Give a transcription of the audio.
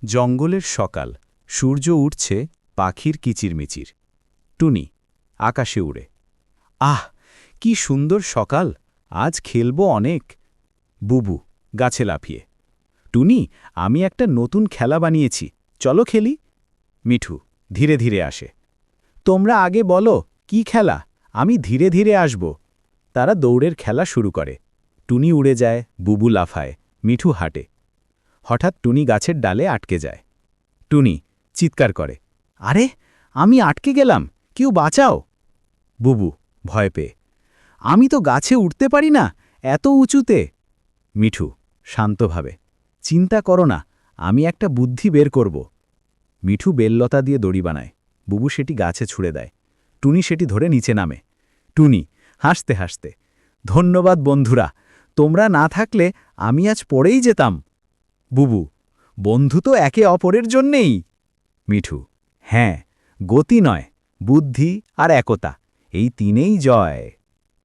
জঙ্গলের সকাল, সূর্য উঠছে, পাখির কিচিরমিচির। টুনি আকাশে উড়ে। আহ, কি সুন্দর সকাল, আজ খেলব অনেক। বুবু গাছে লাফিয়ে। টুনি, আমি একটা নতুন খেলা বানিয়েছি, চলো খেলি। মিঠু ধীরে ধীরে আসে। তোমরা আগে বলো কি খেলা, আমি ধীরে ধীরে আসব। তারা দৌড়ের খেলা শুরু করে। টুনি উড়ে যায়, বুবু লাফায়, মিঠু হাঁটে। হঠাৎ টুনি গাছের ডালে আটকে যায়। টুনি চিৎকার করে, আরে আমি আটকে গেলাম, কেউ বাঁচাও। বুবু ভয় পেয়ে, আমি তো গাছে উঠতে পারি না, এত উঁচুতে। মিঠু শান্তভাবে, চিন্তা করো না, আমি একটা বুদ্ধি বের করব। মিঠু বেললতা দিয়ে দড়ি বানায়, বুবু সেটি গাছে ছুঁড়ে দেয়। টুনি সেটি ধরে নিচে নামে। টুনি হাসতে হাসতে, ধন্যবাদ বন্ধুরা, তোমরা না থাকলে আমি আজ পড়েই যেতাম। বুবু, বন্ধু তো একে অপরের জন্যেই। মিঠু, হ্যাঁ, গতি নয়, বুদ্ধি আর একতা, এই তিনেই জয়।